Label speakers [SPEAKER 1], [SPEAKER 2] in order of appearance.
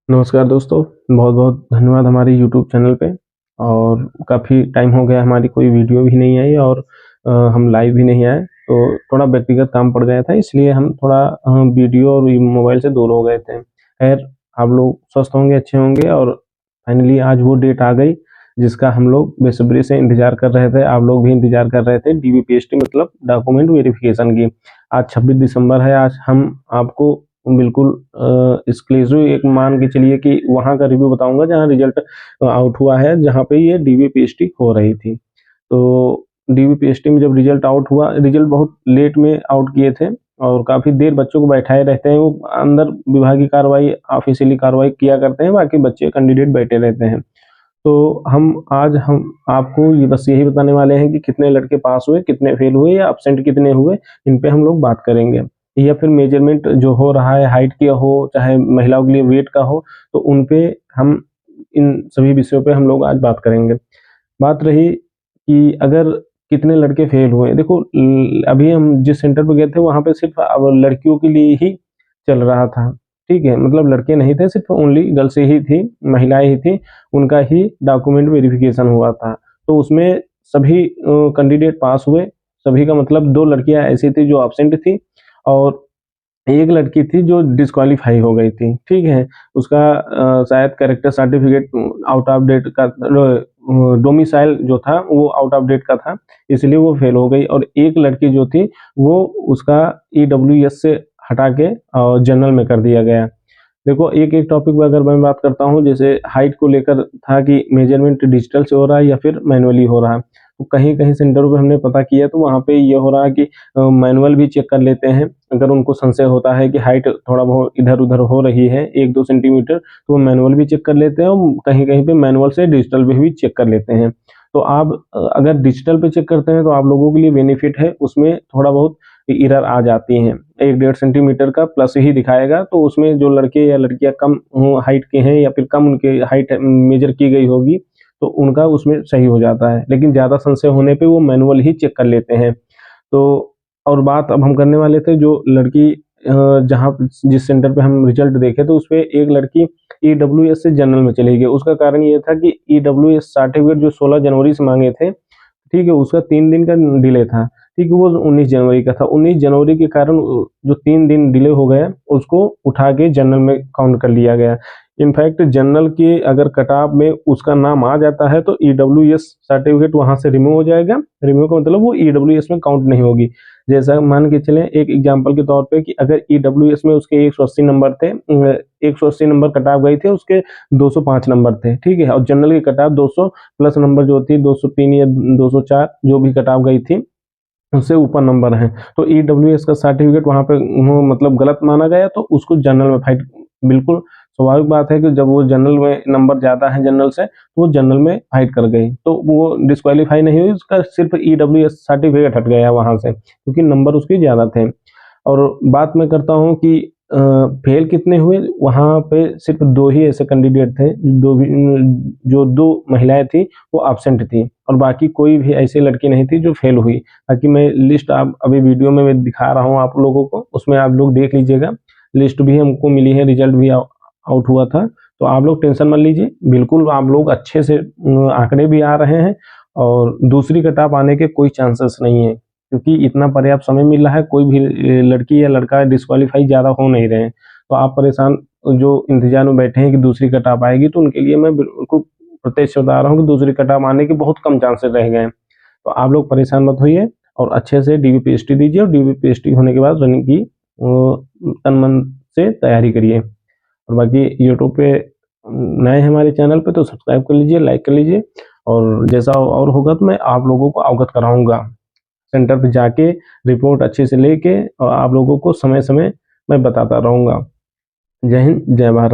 [SPEAKER 1] नमस्कार दोस्तों, बहुत-बहुत धन्यवाद हमारे यूट्यूब चैनल पे। और काफ़ी टाइम हो गया हमारी कोई वीडियो भी नहीं आई और हम लाइव भी नहीं आए, तो थोड़ा व्यक्तिगत काम पड़ गया था, इसलिए हम थोड़ा वीडियो और ये मोबाइल से दूर हो गए थे। ख़ैर, आप लोग स्वस्थ होंगे, अच्छे होंगे और फाइनली आज वो डेट आ गई जिसका हम लोग बेसब्री से इंतज़ार कर रहे थे। आप लोग भी इंतज़ार कर रहे थे, डीबीपीएसटी मतलब डॉक्यूमेंट वेरिफ़िकेशन की। आज 26 दिसंबर है, आज हम आपको बिल्कुल एक्सक्लूसिव एक मान के चलिए कि वहाँ का रिव्यू बताऊँगा जहाँ रिज़ल्ट आउट हुआ है, जहाँ पे ये डीबीपीएसटी हो रही थी। तो डीबीपीएसटी में जब रिज़ल्ट आउट हुआ, रिज़ल्ट बहुत लेट में आउट किए थे और काफ़ी देर बच्चों को बैठाए रहते हैं। वो अंदर विभागीय कार्रवाई, ऑफ़िशियली कार्रवाई किया करते हैं, बाकी बच्चे कैंडिडेट बैठे रहते हैं। तो हम आपको ये बस यही बताने वाले हैं कि कितने लड़के पास हुए, कितने फेल हुए या एब्सेंट कितने हुए, इन पे हम लोग बात करेंगे। या फिर मेजरमेंट जो हो रहा है हाइट का हो, चाहे महिलाओं के लिए वेट का हो, तो उन पे हम इन सभी विषयों पे हम लोग आज बात करेंगे। बात रही कि अगर कितने लड़के फेल हुए, देखो अभी हम जिस सेंटर पे गए थे वहाँ पे सिर्फ़ अब लड़कियों के लिए ही चल रहा था, ठीक है? मतलब लड़के नहीं थे, सिर्फ़ ओनली गर्ल्स ही थी, महिलाएँ ही थी, उनका ही डॉक्यूमेंट वेरिफ़िकेशन हुआ था। तो उसमें सभी कैंडिडेट पास हुए, सभी का मतलब 2 लड़कियाँ ऐसी थी जो एब्सेंट थी और एक लड़की थी जो डिस्क्वालीफाई हो गई थी, ठीक है? उसका शायद character certificate out of date का डोमिसाइल जो था वो आउट ऑफ डेट का था, इसलिए वो फेल हो गई और एक लड़की जो थी वो उसका ईडब्ल्यूएस से हटा के जनरल में कर दिया गया। देखो एक-एक टॉपिक पे अगर मैं बात करता हूँ, जैसे हाइट को लेकर था कि मेजरमेंट डिजिटल से हो रहा है या फिर मैनुअली हो रहा है। तो कहीं-कहीं सेंटरों पे हमने पता किया तो वहाँ पे ये हो रहा है कि मैनुअल भी चेक कर लेते हैं। अगर उनको संशय होता है कि हाइट थोड़ा बहुत इधर-उधर हो रही है 1-2 सेंटीमीटर, तो वो मैनुअल भी चेक कर लेते हैं और कहीं-कहीं पे मैनुअल से डिजिटल पे भी चेक कर लेते हैं। तो आप अगर डिजिटल पे चेक करते हैं तो आप लोगों के लिए बेनिफिट है, उसमें थोड़ा बहुत एरर आ जाती हैं। 1 डेढ़ सेंटीमीटर का प्लस ही दिखाएगा, तो उसमें जो लड़के या लड़कियाँ कम हाइट के हैं या फिर कम उनकी हाइट मेज़र की गई होगी, तो उनका उसमें सही हो जाता है। लेकिन ज़्यादा संशय होने पे वो मैनुअल ही चेक कर लेते हैं। तो और बात अब हम करने वाले थे जो लड़की जहाँ जिस सेंटर पे हम रिज़ल्ट देखे तो उसपे एक लड़की ईडब्ल्यूएस से जनरल में चली गई। उसका कारण ये था कि ईडब्ल्यूएस सर्टिफ़िकेट जो 16 जनवरी से माँगे थे, ठीक है, उसका 3 दिन का डिले था, ठीक है, वो 19 जनवरी का था। 19 जनवरी के कारण जो 3 दिन डिले हो गया, उसको उठा के जनरल में काउंट कर लिया गया। इनफैक्ट जनरल के अगर कट-ऑफ में उसका नाम आ जाता है, तो ईडब्ल्यूएस सर्टिफ़िकेट वहाँ से रिमूव हो जाएगा। रिमूव का मतलब वो ईडब्ल्यूएस में काउंट नहीं होगी। जैसा मान के चलें एक एग्ज़ाम्पल के तौर पे कि अगर ईडब्ल्यूएस में उसके 180 नंबर थे, 180 नंबर कट-ऑफ गई थी, उसके 205 नंबर थे, ठीक है? और जनरल की कट-ऑफ 200 प्लस नंबर जो थी 203 या 204 जो भी कट-ऑफ गई थी, उससे ऊपर नंबर हैं। तो ईडब्ल्यूएस का सर्टिफ़िकेट वहाँ पे मतलब गलत माना गया, तो उसको जनरल में फाइट बिल्कुल स्वाभाविक बात है कि जब वो जनरल में नंबर ज़्यादा है जनरल से, तो वो जनरल में फाइट कर गई। तो वो डिस्क्वालीफाई नहीं हुई, उसका सिर्फ़ ईडब्ल्यूएस सर्टिफ़िकेट हट गया वहाँ से, क्योंकि नंबर उसके ज़्यादा थे। और बात मैं करता हूँ कि फेल कितने हुए, वहाँ पे सिर्फ़ 2 ही ऐसे कैंडिडेट थे, 2 भी जो 2 महिलाएँ थीं, वो एब्सेंट थीं और बाकी कोई भी ऐसी लड़की नहीं थी जो फेल हुई। ताकि मैं लिस्ट आप अभी वीडियो में मैं दिखा रहा हूँ आप लोगों को, उसमें आप लोग देख लीजिएगा। लिस्ट भी हमको मिली है, रिज़ल्ट भी आउट हुआ था, तो आप लोग टेंशन मत लीजिए, बिल्कुल आप लोग अच्छे से आंकड़े भी आ रहे हैं और दूसरी कट-ऑफ आने के कोई चांसेस नहीं है। क्योंकि इतना पर्याप्त समय मिल रहा है, कोई भी लड़की या लड़का डिस्क्वालीफाई ज़्यादा हो नहीं रहे हैं। तो आप परेशान जो इंतज़ार में बैठे हैं कि दूसरी कट-ऑफ आएगी, तो उनके लिए मैं बिल्कुल प्रत्यक्ष बता रहा हूँ कि दूसरी कट-ऑफ आने के बहुत कम चांसेस रह गए हैं। तो आप लोग परेशान मत होइए और अच्छे से डीबीपीएसटी दीजिए और डीबीपीएसटी होने के बाद रनिंग की तन-मन से तैयारी करिए। और बाकी यूट्यूब पे नए हैं हमारे चैनल पे तो सब्सक्राइब कर लीजिए, लाइक कर लीजिए और जैसा और होगा तो मैं आप लोगों को अवगत कराऊँगा। सेंटर पे जाके रिपोर्ट अच्छे से लेके और आप लोगों को समय-समय मैं बताता रहूँगा। जय हिंद, जय भारत।